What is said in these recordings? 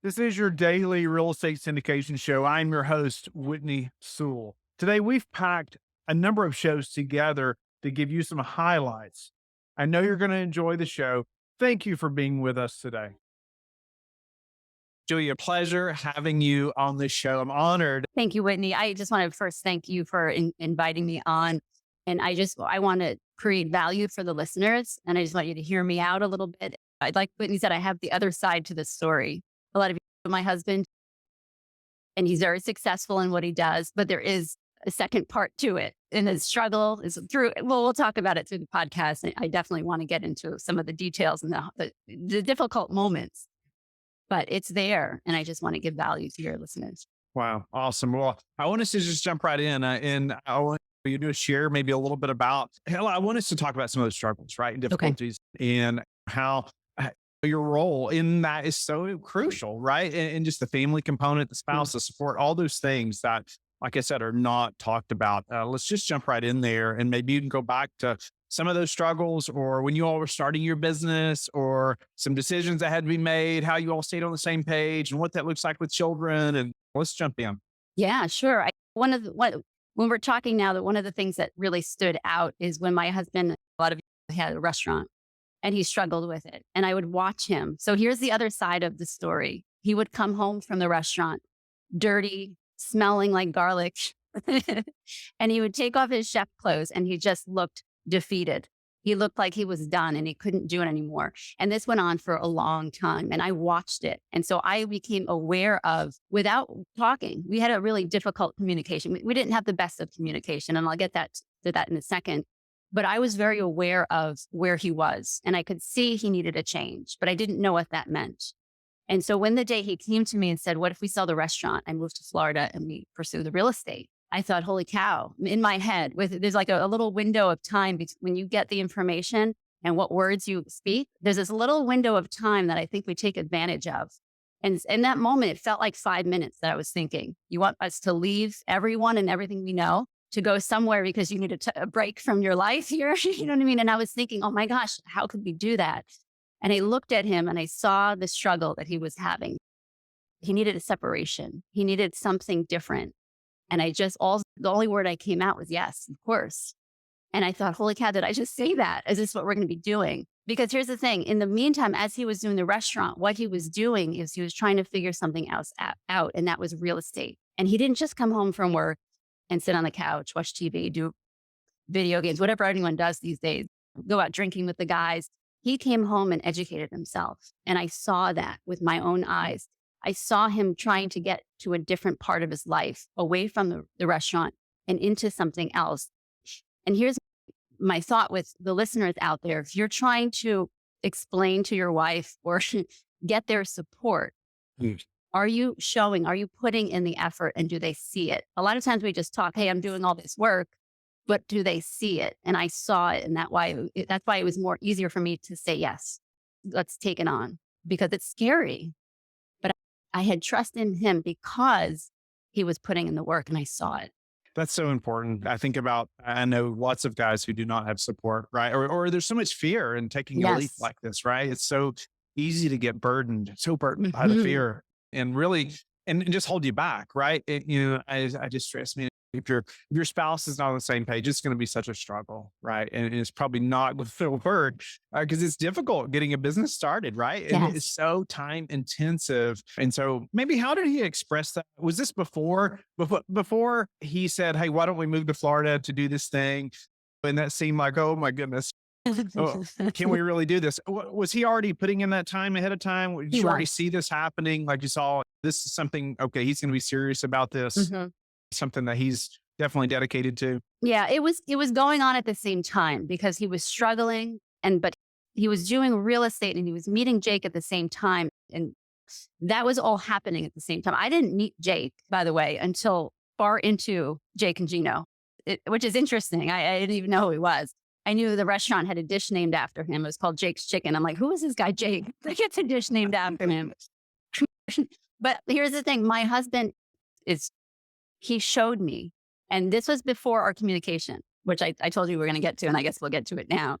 This is your daily real estate syndication show. I'm your host, Whitney Sewell. Today, we've packed a number of shows together to give you some highlights. I know you're going to enjoy the show. Thank you for being with us today. Julia, a pleasure having you on this show. I'm honored. Thank you, Whitney. I just want to first thank you for inviting me on. And I want to create value for the listeners. And I just want you to hear me out a little bit. I'd like Whitney said, I have the other side to this story. A lot of you know my husband, and he's very successful in what he does, but there is a second part to it. And the struggle is through, well, we'll talk about it through the podcast. And I definitely want to get into some of the details and the difficult moments, but it's there. And I just want to give value to your listeners. Wow. Awesome. Well, I want us to just jump right in and I want you to share maybe a little bit about, hell, I want us to talk about some of those struggles, right? And Okay. difficulties and how your role in that is so crucial, right? And just the family component, the spouse, the support, all those things that, like I said, are not talked about. Let's just jump right in there. And maybe you can go back to some of those struggles or when you all were starting your business or some decisions that had to be made, how you all stayed on the same page and what that looks like with children. And let's jump in. Yeah, sure. When we're talking now, that one of the things that really stood out is when my husband, a lot of you had a restaurant and he struggled with it. And I would watch him. So here's the other side of the story. He would come home from the restaurant, dirty, smelling like garlic. And he would take off his chef clothes and he just looked defeated. He looked like he was done and he couldn't do it anymore. And this went on for a long time and I watched it. And so I became aware of, without talking, we had a really difficult communication. We didn't have the best of communication, and I'll get to that in a second. But I was very aware of where he was and I could see he needed a change, but I didn't know what that meant. And so when the day he came to me and said, what if we sell the restaurant? I moved to Florida and we pursue the real estate. I thought, holy cow, in my head, there's like a little window of time when you get the information and what words you speak. There's this little window of time that I think we take advantage of. And in that moment, it felt like 5 minutes that I was thinking, you want us to leave everyone and everything we know to go somewhere because you need a break from your life here. You know what I mean? And I was thinking, oh my gosh, how could we do that? And I looked at him and I saw the struggle that he was having. He needed a separation. He needed something different. And the only word I came out was yes, of course. And I thought, holy cow, did I just say that? Is this what we're going to be doing? Because here's the thing. In the meantime, as he was doing the restaurant, what he was doing is he was trying to figure something else out, and that was real estate. And he didn't just come home from work and sit on the couch, watch TV, do video games, whatever anyone does these days, go out drinking with the guys. He came home and educated himself. And I saw that with my own eyes. I saw him trying to get to a different part of his life, away from the restaurant and into something else. And here's my thought with the listeners out there. If you're trying to explain to your wife or get their support, are you putting in the effort, and do they see it? A lot of times we just talk, hey, I'm doing all this work, but do they see it? And I saw it. And that's why it was more easier for me to say, yes, let's take it on, because it's scary. But I had trust in him because he was putting in the work and I saw it. That's so important. I know lots of guys who do not have support, right? Or there's so much fear in taking a leap Yes. like this, right? It's so easy to get so burdened by the fear and really, and just hold you back, right? I just stress, man, if your spouse is not on the same page, it's going to be such a struggle, right? And it's probably not with the word because it's difficult getting a business started, right? And it's Yes. so time intensive. And so maybe how did he express that? Was this before he said, hey, why don't we move to Florida to do this thing? And that seemed like, oh my goodness, oh, can we really do this? Was he already putting in that time ahead of time? Did He you already was. see this happening? Like you saw, this is something, okay, he's going to be serious about this, Mhm. something that he's definitely dedicated to. Yeah, it was going on at the same time because he was struggling, but he was doing real estate and he was meeting Jake at the same time. And that was all happening at the same time. I didn't meet Jake, by the way, until far into Jake and Gino, which is interesting. I didn't even know who he was. I knew the restaurant had a dish named after him. It was called Jake's Chicken. I'm like, who is this guy, Jake? That gets a dish named after him. But here's the thing. My husband he showed me, and this was before our communication, which I told you we are going to get to, and I guess we'll get to it now.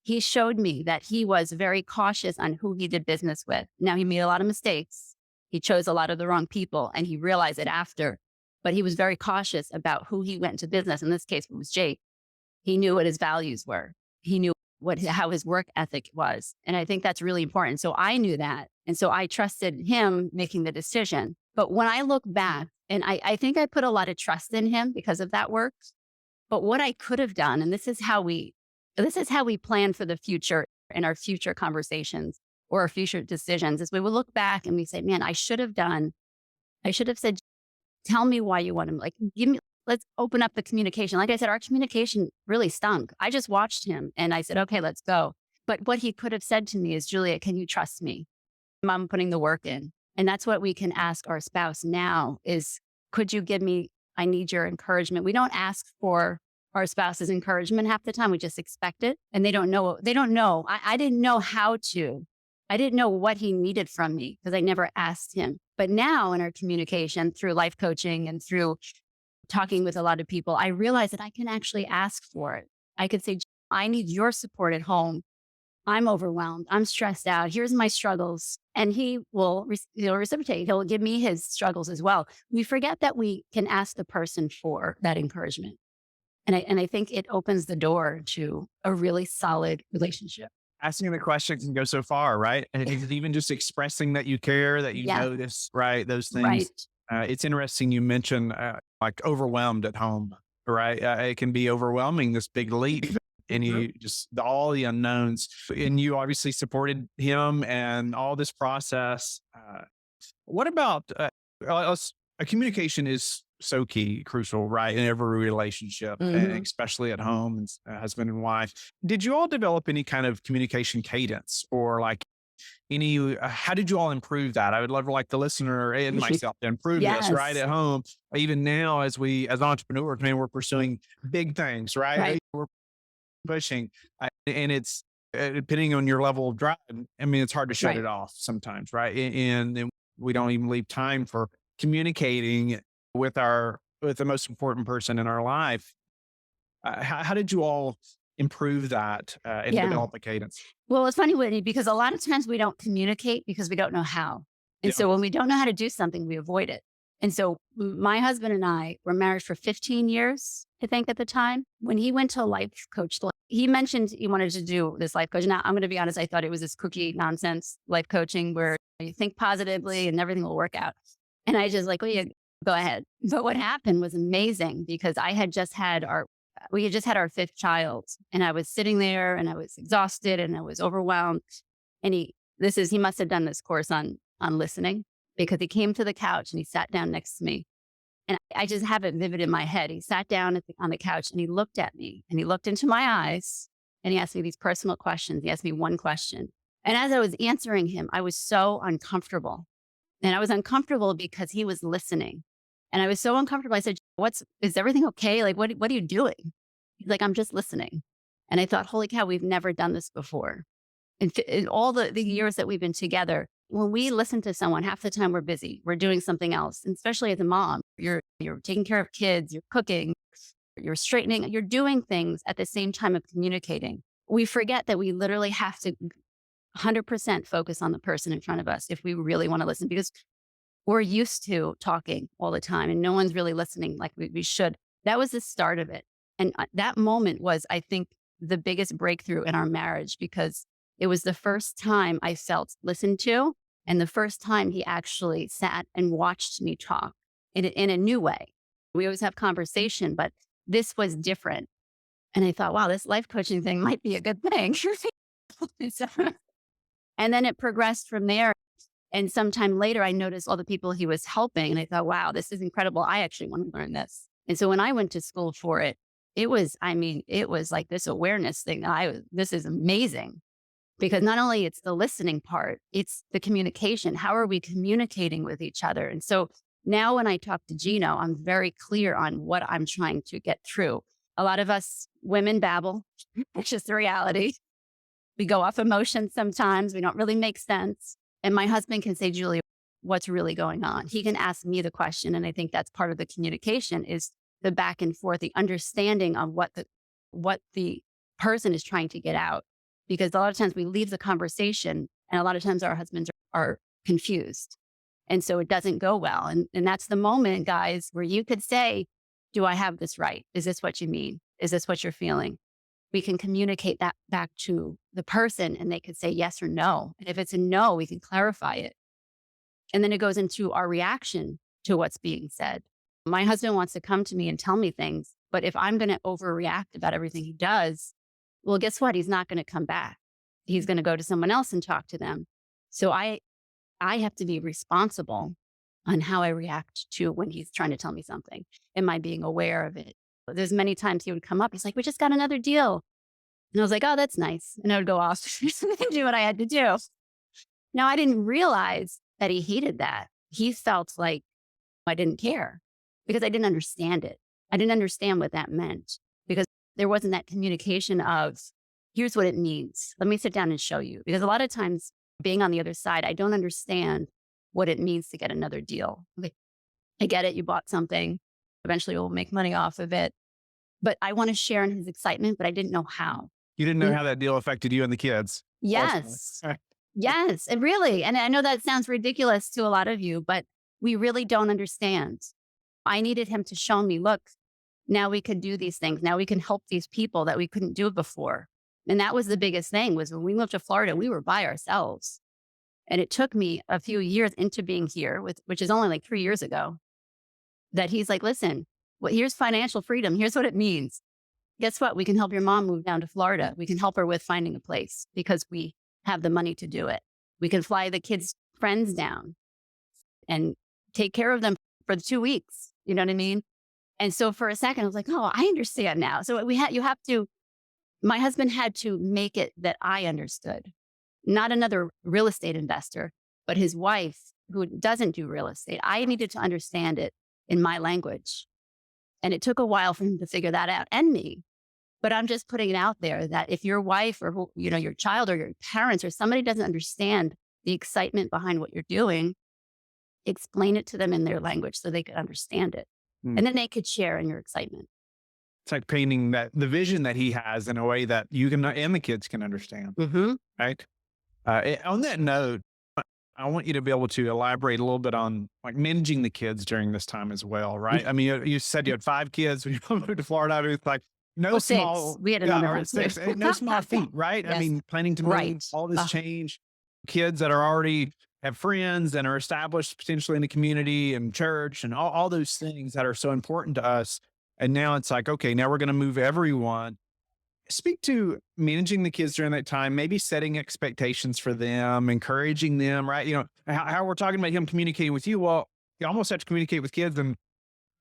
He showed me that he was very cautious on who he did business with. Now, he made a lot of mistakes, He chose a lot of the wrong people and he realized it after, but he was very cautious about who he went into business. In this case, it was Jake. He knew what his values were. He knew how his work ethic was. And I think that's really important. So I knew that. And so I trusted him making the decision. But when I look back, and I think I put a lot of trust in him because of that work. But what I could have done, and this is how we plan for the future in our future conversations or our future decisions, is we would look back and we say, man, I should have said, tell me why you want him. Like, let's open up the communication. Like I said, our communication really stunk. I just watched him and I said, okay, let's go. But what he could have said to me is, Julia, can you trust me? I'm putting the work in. And that's what we can ask our spouse now is, could you give me, I need your encouragement. We don't ask for our spouse's encouragement half the time. We just expect it. And they don't know. I didn't know how to. I didn't know what he needed from me because I never asked him. But now in our communication through life coaching and through talking with a lot of people, I realize that I can actually ask for it. I could say, I need your support at home. I'm overwhelmed. I'm stressed out. Here's my struggles. And he will reciprocate. He'll give me his struggles as well. We forget that we can ask the person for that encouragement. And I think it opens the door to a really solid relationship. Asking the question can go so far, right? And it's even just expressing that you care, that you Yeah, notice, right? Those things. right, It's interesting you mentioned like overwhelmed at home, right? It can be overwhelming, this big leap. And you just all the unknowns, and you obviously supported him and all this process. What about communication is so key, crucial, right, in every relationship, and hmm especially at home, and husband and wife. Did you all develop any kind of communication cadence, or like any? How did you all improve that? I would love like the listener and myself to improve this right Yes, at home. Even now, as entrepreneurs, man, we're pursuing big things, right? right, We're pushing, and it's depending on your level of drive. I mean, it's hard to shut right. it off sometimes, right? And we don't even leave time for communicating with the most important person in our life. How did you all improve that and Yeah. develop a cadence? Well, it's funny, Whitney, because a lot of times we don't communicate because we don't know how. And Yeah, so when we don't know how to do something, we avoid it. And so my husband and I were married for 15 years, I think at the time. When he went to a life coach, he mentioned he wanted to do this life coach. Now, I'm going to be honest, I thought it was this cookie nonsense life coaching where you think positively and everything will work out. And I just like, well, yeah, go ahead. But what happened was amazing because we had just had our fifth child and I was sitting there and I was exhausted and I was overwhelmed. And he must have done this course on listening because he came to the couch and he sat down next to me. And I just have it vivid in my head. He sat down on the couch and he looked at me and he looked into my eyes and he asked me these personal questions. He asked me one question. And as I was answering him, I was so uncomfortable. And I was uncomfortable because he was listening. And I was so uncomfortable. I said, is everything okay? Like, what are you doing? He's like, I'm just listening. And I thought, holy cow, we've never done this before. In all the years that we've been together, when we listen to someone, half the time we're busy, we're doing something else. And especially as a mom, you're taking care of kids, you're cooking, you're straightening, you're doing things at the same time of communicating. We forget that we literally have to 100% focus on the person in front of us if we really want to listen, because we're used to talking all the time and no one's really listening like we should. That was the start of it. And that moment was, I think, the biggest breakthrough in our marriage because it was the first time I felt listened to and the first time he actually sat and watched me talk in a new way. We always have conversation, but this was different. And I thought, wow, this life coaching thing might be a good thing. So- and then it progressed from there. And sometime later, I noticed all the people he was helping. And I thought, wow, this is incredible. I actually want to learn this. And so when I went to school for it, it was like this awareness thing. This is amazing because not only it's the listening part, it's the communication. How are we communicating with each other? And so now when I talk to Gino, I'm very clear on what I'm trying to get through. A lot of us women babble. It's just the reality. We go off emotion sometimes. We don't really make sense. And my husband can say, Julie, what's really going on? He can ask me the question. And I think that's part of the communication is the back and forth, the understanding of what the person is trying to get out. Because a lot of times we leave the conversation and a lot of times our husbands are confused. And so it doesn't go well. And that's the moment, guys, where you could say, do I have this right? Is this what you mean? Is this what you're feeling? We can communicate that back to the person and they could say yes or no. And if it's a no, we can clarify it. And then it goes into our reaction to what's being said. My husband wants to come to me and tell me things, but if I'm going to overreact about everything he does, well, guess what? He's not going to come back. He's going to go to someone else and talk to them. So I have to be responsible on how I react to when he's trying to tell me something. Am I being aware of it? There's many times he would come up. He's like, we just got another deal. And I was like, oh, that's nice. And I would go off and do what I had to do. Now, I didn't realize that he hated that. He felt like I didn't care because I didn't understand it. I didn't understand what that meant because there wasn't that communication of, here's what it means. Let me sit down and show you. Because a lot of times being on the other side, I don't understand what it means to get another deal. Okay, I get it. You bought something. Eventually we'll make money off of it. But I want to share in his excitement, but I didn't know how. You didn't know how that deal affected you and the kids. Yes. Yes, it really. And I know that sounds ridiculous to a lot of you, but we really don't understand. I needed him to show me, look, now we could do these things. Now we can help these people that we couldn't do before. And that was the biggest thing was when we moved to Florida, we were by ourselves. And it took me a few years into being here, which is only like 3 years ago, that he's like, listen, well, here's financial freedom. Here's what it means. Guess what? We can help your mom move down to Florida. We can help her with finding a place because we have the money to do it. We can fly the kids' friends down and take care of them for the 2 weeks. You know what I mean? And so for a second, I was like, oh, I understand now. So my husband had to make it that I understood, not another real estate investor, but his wife who doesn't do real estate. I needed to understand it in my language. And it took a while for him to figure that out and me. But I'm just putting it out there that if your wife or your child or your parents or somebody doesn't understand the excitement behind what you're doing, explain it to them in their language so they could understand it. And then they could share in your excitement. It's like painting the vision that he has in a way that you can and the kids can understand. Right. On that note, I want you to be able to elaborate a little bit on like managing the kids during this time as well. Right. I mean, you said you had 5 kids when you moved to Florida. I mean, it's like no small. 6. We had another one. 6, no small feat. Right. Yes. I mean, planning to move, all this change, kids that are already have friends and are established potentially in the community and church and all those things that are so important to us. And now it's like, okay, now we're going to move everyone. Speak to managing the kids during that time, maybe setting expectations for them, encouraging them, right? You know, how we're talking about him communicating with you. Well, you almost have to communicate with kids and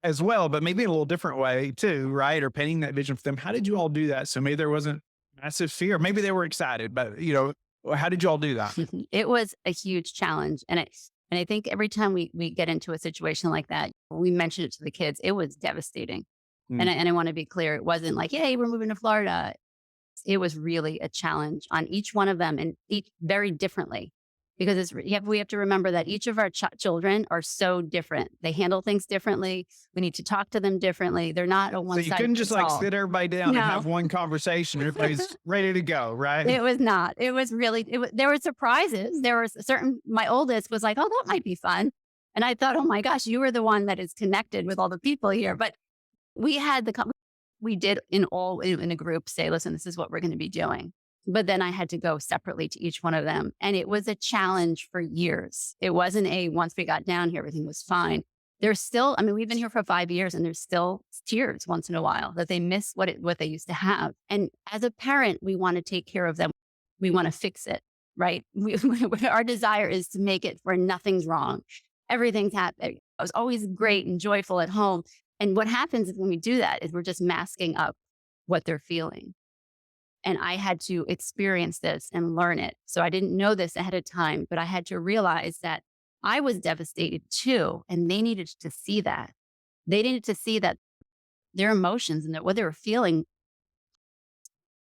as well, but maybe in a little different way too, right? Or painting that vision for them. How did you all do that? So maybe there wasn't massive fear. Maybe they were excited, but how did you all do that? It was a huge challenge. And I think every time we get into a situation like that, we mentioned it to the kids, it was devastating. And I want to be clear, it wasn't like, hey, we're moving to Florida. It was really a challenge on each one of them and each very differently because we have to remember that each of our children are so different. They handle things differently. We need to talk to them differently. They're not a one-size. So you couldn't just like sit everybody down and have one conversation. Everybody's ready to go, right? It was not. It was really, there were surprises. There were my oldest was like, oh, that might be fun. And I thought, oh my gosh, you were the one that is connected with all the people here. But we did in a group say, listen, this is what we're going to be doing. But then I had to go separately to each one of them. And it was a challenge for years. It wasn't once we got down here, everything was fine. There's still, we've been here for 5 years and there's still tears once in a while that they miss what they used to have. And as a parent, we want to take care of them. We want to fix it, right? Our desire is to make it where nothing's wrong. Everything's happening. I was always great and joyful at home. And what happens when we do that is we're just masking up what they're feeling. And I had to experience this and learn it. So I didn't know this ahead of time, but I had to realize that I was devastated too. And they needed to see that. They needed to see that their emotions and what they were feeling.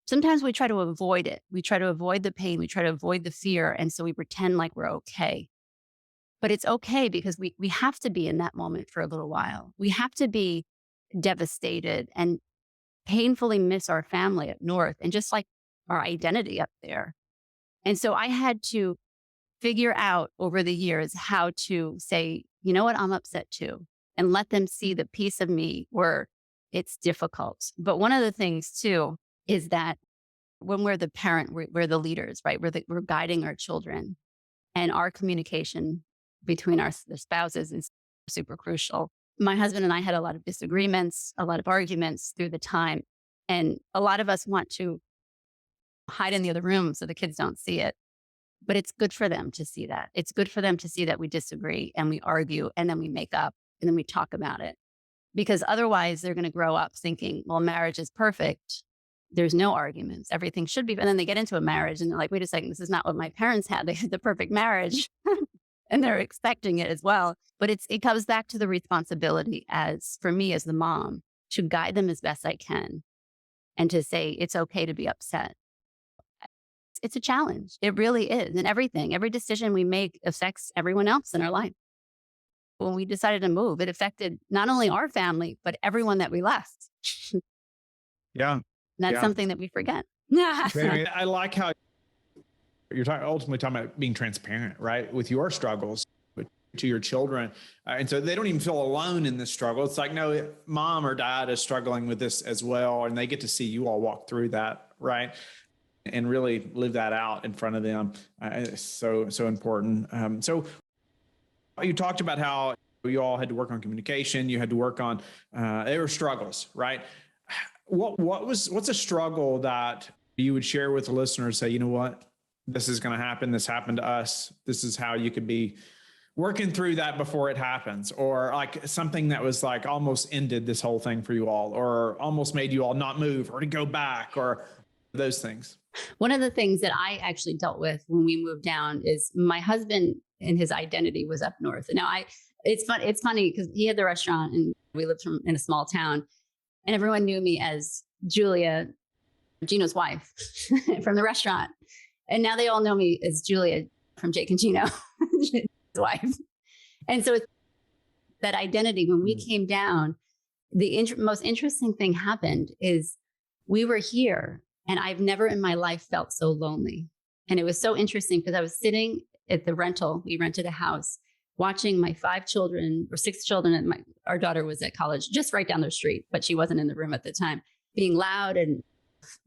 Sometimes we try to avoid it. We try to avoid the pain. We try to avoid the fear. And so we pretend like we're okay. But it's okay because we have to be in that moment for a little while. We have to be devastated and painfully miss our family up north and just like our identity up there. And so I had to figure out over the years how to say, you know what, I'm upset too, and let them see the piece of me where it's difficult. But one of the things too is that when we're the parent, we're the leaders, right? We're guiding our children, and our communication between the spouses is super crucial. My husband and I had a lot of disagreements, a lot of arguments through the time. And a lot of us want to hide in the other room so the kids don't see it. But it's good for them to see that. It's good for them to see that we disagree and we argue and then we make up and then we talk about it. Because otherwise they're going to grow up thinking, well, marriage is perfect. There's no arguments. Everything should be. And then they get into a marriage and they're like, wait a second, this is not what my parents had. They had the perfect marriage and they're expecting it as well. But it comes back to the responsibility for me as the mom to guide them as best I can and to say, it's okay to be upset. It's a challenge. It really is. And every decision we make affects everyone else in our life. When we decided to move, it affected not only our family, but everyone that we left. Yeah. That's Yeah. something that we forget. Maybe I like how you're ultimately talking about being transparent, right? With your struggles to your children. And so they don't even feel alone in this struggle. It's like, no, mom or dad is struggling with this as well. And they get to see you all walk through that, right? And really live that out in front of them. It's so important. So you talked about how you all had to work on communication. You had to work on, there were struggles, right? What's a struggle that you would share with the listeners? Say, you know what, this is going to happen. This happened to us. This is how you could be working through that before it happens, or like something that was like almost ended this whole thing for you all, or almost made you all not move or to go back, or those things. One of the things that I actually dealt with when we moved down is my husband and his identity was up north. Now it's funny because he had the restaurant and we lived in a small town. And everyone knew me as Julia, Gino's wife from the restaurant. And now they all know me as Julia from Jake and Gino, his wife. And so it's that identity. When we came down, the most interesting thing happened is we were here and I've never in my life felt so lonely. And it was so interesting because I was sitting at the rental. We rented a house, watching my 5 children or 6 children, and our daughter was at college just right down the street, but she wasn't in the room at the time, being loud and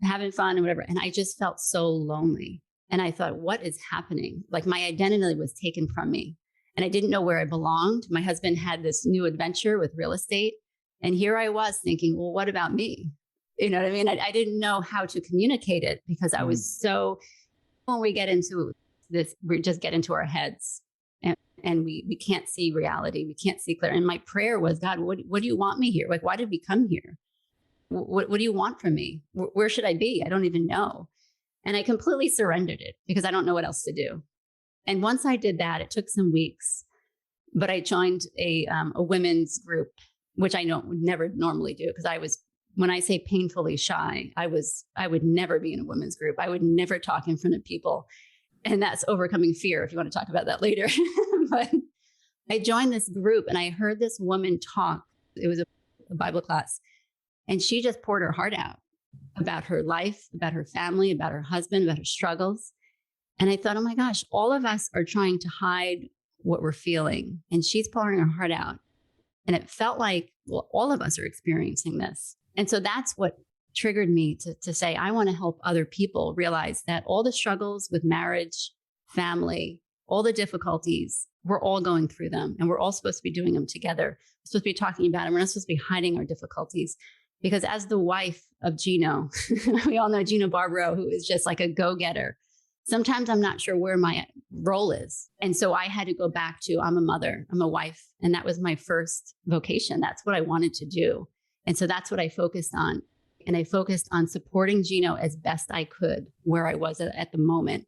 having fun and whatever. And I just felt so lonely. And I thought, what is happening? Like my identity was taken from me and I didn't know where I belonged. My husband had this new adventure with real estate. And here I was thinking, well, what about me? You know what I mean? I didn't know how to communicate it because I was when we get into this, we just get into our heads. And we can't see reality. We can't see clear. And my prayer was, God, what do you want me here? Like, why did we come here? What do you want from me? Where should I be? I don't even know. And I completely surrendered it because I don't know what else to do. And once I did that, it took some weeks, but I joined a women's group, which I would never normally do because when I say painfully shy, I would never be in a women's group. I would never talk in front of people. And that's overcoming fear, if you want to talk about that later. But I joined this group and I heard this woman talk. It was a Bible class. And she just poured her heart out about her life, about her family, about her husband, about her struggles. And I thought, oh my gosh, all of us are trying to hide what we're feeling. And she's pouring her heart out. And it felt like, well, all of us are experiencing this. And so that's what triggered me to say, I want to help other people realize that all the struggles with marriage, family, all the difficulties, we're all going through them and we're all supposed to be doing them together. We're supposed to be talking about them. We're not supposed to be hiding our difficulties because as the wife of Gino, we all know Gino Barbaro, who is just like a go-getter. Sometimes I'm not sure where my role is. And so I had to go back to, I'm a mother, I'm a wife. And that was my first vocation. That's what I wanted to do. And so that's what I focused on. And I focused on supporting Gino as best I could where I was at the moment,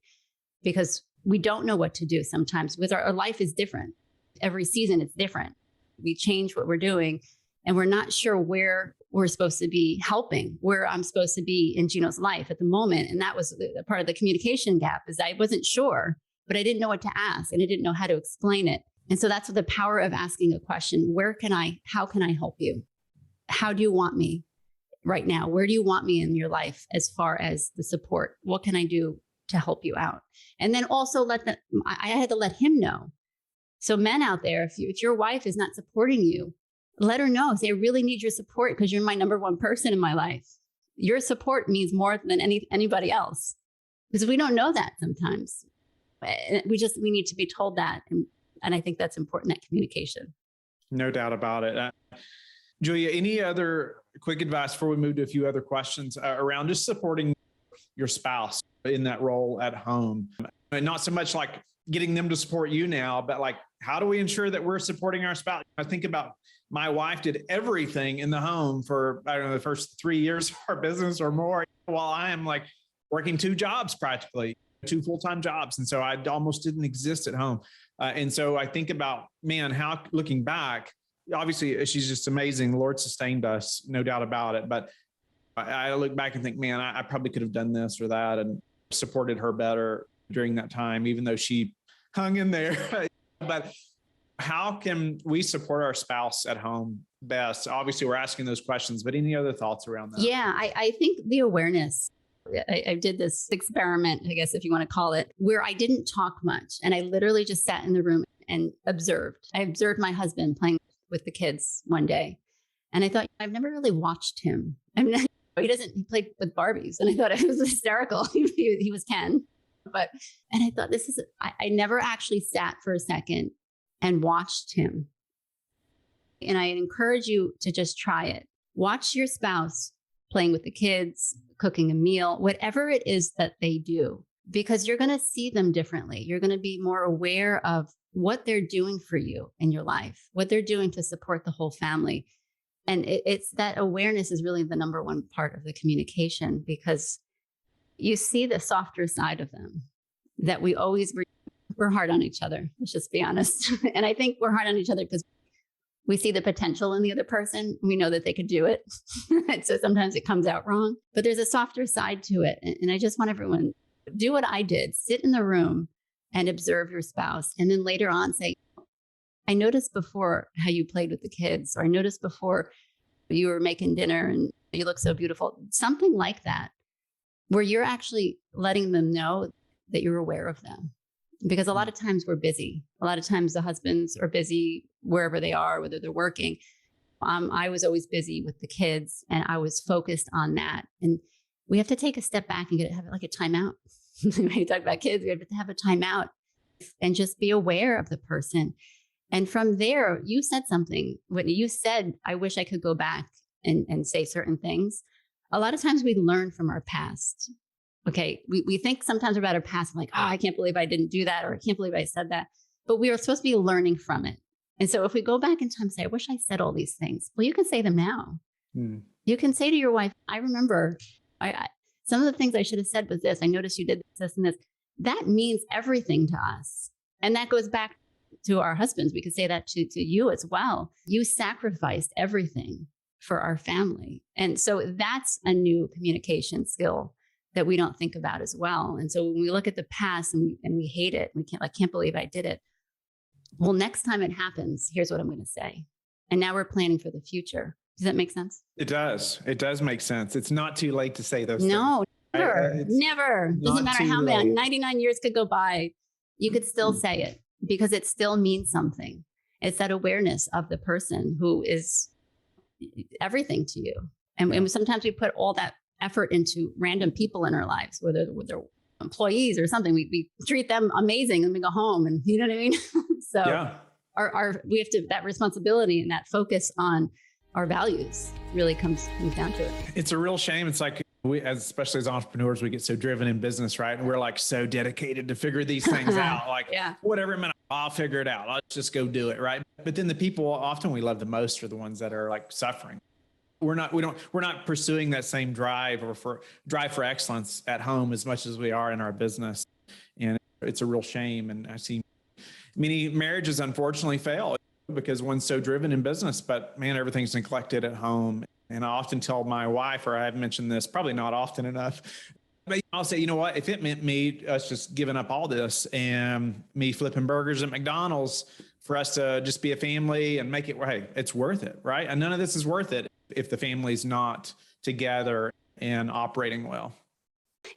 because we don't know what to do sometimes because our life is different. Every season it's different. We change what we're doing and we're not sure where we're supposed to be helping, where I'm supposed to be in Gino's life at the moment. And that was the part of the communication gap is I wasn't sure, but I didn't know what to ask and I didn't know how to explain it. And so that's the power of asking a question. How can I help you? How do you want me right now? Where do you want me in your life as far as the support? What can I do to help you out. And then also I had to let him know. So men out there, if your wife is not supporting you, let her know. Say, I really need your support because you're my number one person in my life. Your support means more than anybody else, because we don't know that sometimes. We need to be told that. And I think that's important, that communication. No doubt about it. Julia, any other quick advice before we move to a few other questions around just supporting your spouse in that role at home? And not so much like getting them to support you now, but like, how do we ensure that we're supporting our spouse? I think about my wife did everything in the home for, I don't know, the first 3 years of our business or more, while I am like working 2 jobs, practically 2 full-time jobs. And so I almost didn't exist at home. And so I think about, man, how, looking back, obviously she's just amazing. The Lord sustained us, no doubt about it. But I look back and think, man, I probably could have done this or that and supported her better during that time, even though she hung in there. But how can we support our spouse at home best? Obviously, we're asking those questions, but any other thoughts around that? Yeah, I think the awareness. I did this experiment, I guess, if you want to call it, where I didn't talk much. And I literally just sat in the room and observed. I observed my husband playing with the kids one day. And I thought, I've never really watched him. I mean, he played with Barbies. And I thought it was hysterical. He was Ken. And I thought, I never actually sat for a second and watched him. And I encourage you to just try it. Watch your spouse playing with the kids, cooking a meal, whatever it is that they do, because you're going to see them differently. You're going to be more aware of what they're doing for you in your life, what they're doing to support the whole family. And it's that awareness is really the number one part of the communication, because you see the softer side of them that we're hard on each other. Let's just be honest. And I think we're hard on each other because we see the potential in the other person. We know that they could do it. And so sometimes it comes out wrong, but there's a softer side to it. And I just want everyone to do what I did, sit in the room and observe your spouse. And then later on say, I noticed before how you played with the kids, or I noticed before you were making dinner and you look so beautiful. Something like that, where you're actually letting them know that you're aware of them. Because a lot of times we're busy. A lot of times the husbands are busy wherever they are, whether they're working. I was always busy with the kids and I was focused on that. And we have to take a step back and have like a timeout. When you talk about kids, we have to have a timeout and just be aware of the person. And from there, you said something. When you said, I wish I could go back and say certain things. A lot of times we learn from our past. Okay, we think sometimes about our past, like, oh, I can't believe I didn't do that, or I can't believe I said that. But we are supposed to be learning from it. And so if we go back in time and say, I wish I said all these things, well, you can say them now. You can say to your wife, I remember some of the things I should have said was this. I noticed you did this and this. That means everything to us. And that goes back to our husbands. We could say that to you as well. You sacrificed everything for our family. And so that's a new communication skill that we don't think about as well. And so when we look at the past and we hate it, I can't believe I did it. Well, next time it happens, here's what I'm going to say. And now we're planning for the future. Does that make sense? It does. It does make sense. It's not too late to say those things. No, never, never. Doesn't matter how many, 99 years could go by. You could still say it because it still means something. It's that awareness of the person who is everything to you. And sometimes we put all that effort into random people in our lives, whether they're employees or something. We treat them amazing and we go home, and you know what I mean? So we have to, that responsibility and that focus on our values really comes down to it. It's a real shame. It's like especially as entrepreneurs, we get so driven in business, right? And we're like so dedicated to figure these things out. Like whatever minute, I'll figure it out. I'll just go do it. Right. But then the people often we love the most are the ones that are like suffering. We're not pursuing that same drive for excellence at home as much as we are in our business. And it's a real shame. And I see many marriages unfortunately fail because one's so driven in business, but man, everything's neglected at home. And I often tell my wife, or I've mentioned this, probably not often enough, but I'll say, you know what, if it meant us just giving up all this and me flipping burgers at McDonald's for us to just be a family and make it, hey, it's worth it, right? And none of this is worth it if the family's not together and operating well.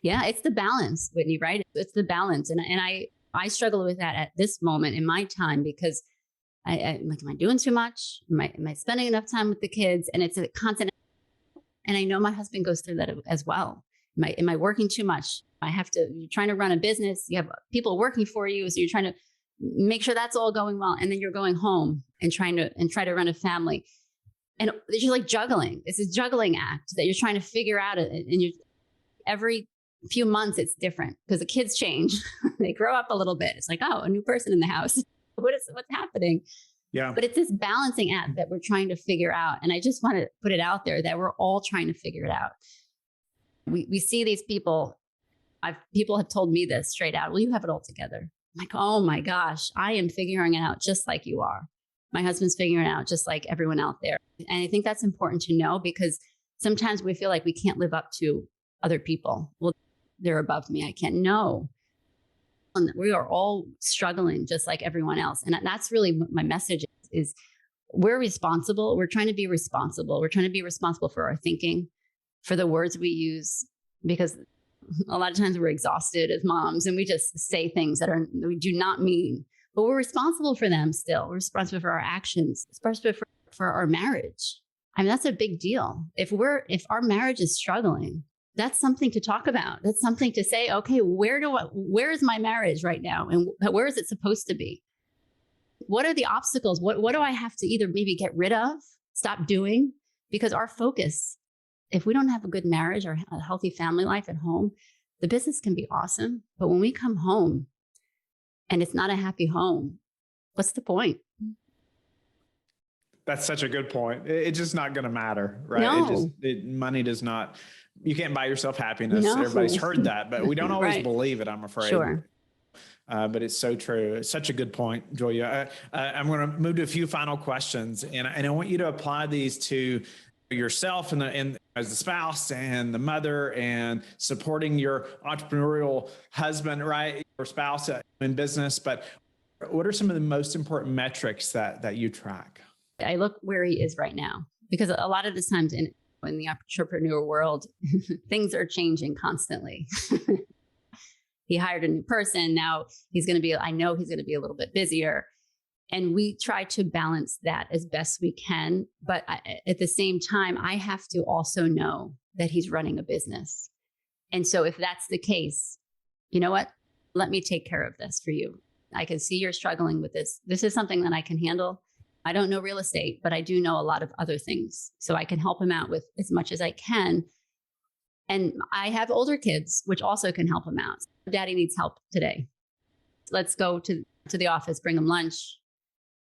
Yeah, it's the balance, Whitney, right? It's the balance. And I struggle with that at this moment in my time because I'm like, am I doing too much? Am I spending enough time with the kids? And it's a constant. And I know my husband goes through that as well. Am I working too much? You're trying to run a business. You have people working for you. So you're trying to make sure that's all going well. And then you're going home and try to run a family. And it's just like juggling. It's a juggling act that you're trying to figure out. And every few months it's different because the kids change. They grow up a little bit. It's like, oh, a new person in the house. What's happening? Yeah. But it's this balancing act that we're trying to figure out. And I just want to put it out there that we're all trying to figure it out. We see these people. People have told me this straight out. Well, you have it all together. I'm like, oh my gosh, I am figuring it out just like you are. My husband's figuring it out just like everyone out there. And I think that's important to know because sometimes we feel like we can't live up to other people. Well, they're above me. I can't. No. And we are all struggling just like everyone else. And that's really what my message is we're responsible. We're trying to be responsible. We're trying to be responsible for our thinking, for the words we use, because a lot of times we're exhausted as moms and we just say things that we do not mean, but we're responsible for them still. We're responsible for our actions, responsible for our marriage. I mean, that's a big deal. If our marriage is struggling, that's something to talk about. That's something to say, okay, where is my marriage right now? And where is it supposed to be? What are the obstacles? What do I have to either maybe get rid of, stop doing? Because our focus, if we don't have a good marriage or a healthy family life at home, the business can be awesome. But when we come home and it's not a happy home, what's the point? That's such a good point. It's just not going to matter, right? No. Money does not, you can't buy yourself happiness. No. Everybody's heard that, but we don't always Right. believe it, I'm afraid. Sure. But it's so true. It's such a good point, Julia. I'm going to move to a few final questions, and I want you to apply these to yourself and as the spouse and the mother and supporting your entrepreneurial husband, right? Or spouse in business. But what are some of the most important metrics that you track? I look where he is right now, because a lot of the times in the entrepreneur world, things are changing constantly. He hired a new person. Now I know he's going to be a little bit busier. And we try to balance that as best we can. But at the same time, I have to also know that he's running a business. And so if that's the case, you know what? Let me take care of this for you. I can see you're struggling with this. This is something that I can handle. I don't know real estate, but I do know a lot of other things. So I can help him out with as much as I can. And I have older kids, which also can help him out. Daddy needs help today. Let's go to the office, bring him lunch.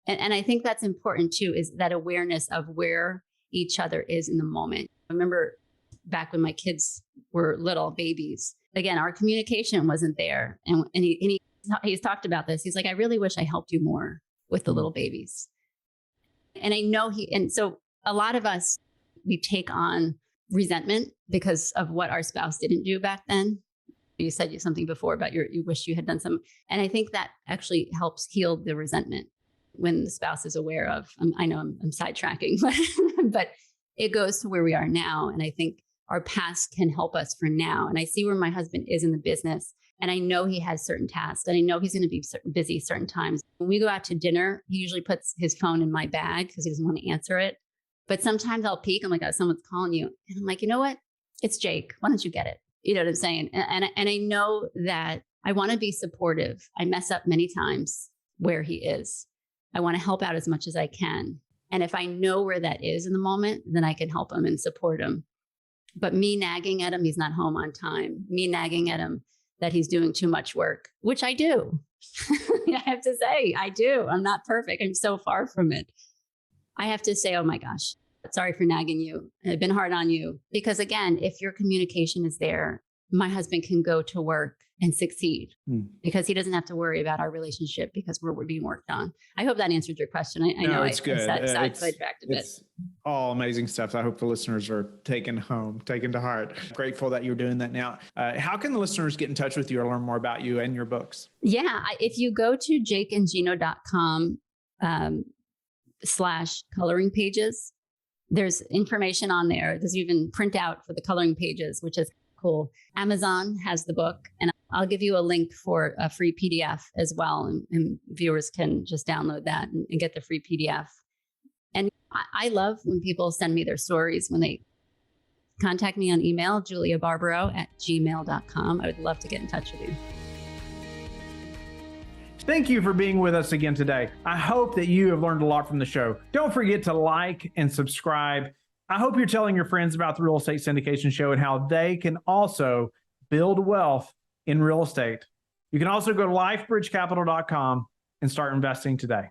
And I think that's important too, is that awareness of where each other is in the moment. I remember back when my kids were little babies, again, our communication wasn't there. And he's talked about this. He's like, I really wish I helped you more with the little babies. And I know and so a lot of us, we take on resentment because of what our spouse didn't do back then. You said something before about you wish you had done some. And I think that actually helps heal the resentment when the spouse is aware of, I know I'm sidetracking, but it goes to where we are now. And I think our past can help us for now. And I see where my husband is in the business. And I know he has certain tasks and I know he's going to be busy certain times. When we go out to dinner, he usually puts his phone in my bag because he doesn't want to answer it. But sometimes I'll peek. I'm like, oh, someone's calling you. And I'm like, you know what? It's Jake. Why don't you get it? You know what I'm saying? And I know that I want to be supportive. I mess up many times where he is. I want to help out as much as I can. And if I know where that is in the moment, then I can help him and support him. But me nagging at him, he's not home on time. Me nagging at him that he's doing too much work, which I do. I have to say, I do. I'm not perfect. I'm so far from it. I have to say, oh my gosh, sorry for nagging you. I've been hard on you. Because again, if your communication is there, my husband can go to work and succeed because he doesn't have to worry about our relationship because we're being worked on. I hope that answered your question. I know it's good. Sidetracked a bit. It's all amazing stuff. I hope the listeners are taken to heart. Grateful that you're doing that now. How can the listeners get in touch with you or learn more about you and your books? Yeah. If you go to jakeandgino.com /coloring pages, there's information on there. There's even printout for the coloring pages, which is Cool. Amazon has the book, and I'll give you a link for a free PDF as well. And viewers can just download that and get the free PDF. And I love when people send me their stories, when they contact me on email, juliabarbaro@gmail.com. I would love to get in touch with you. Thank you for being with us again today. I hope that you have learned a lot from the show. Don't forget to like and subscribe. I hope you're telling your friends about the Real Estate Syndication Show and how they can also build wealth in real estate. You can also go to lifebridgecapital.com and start investing today.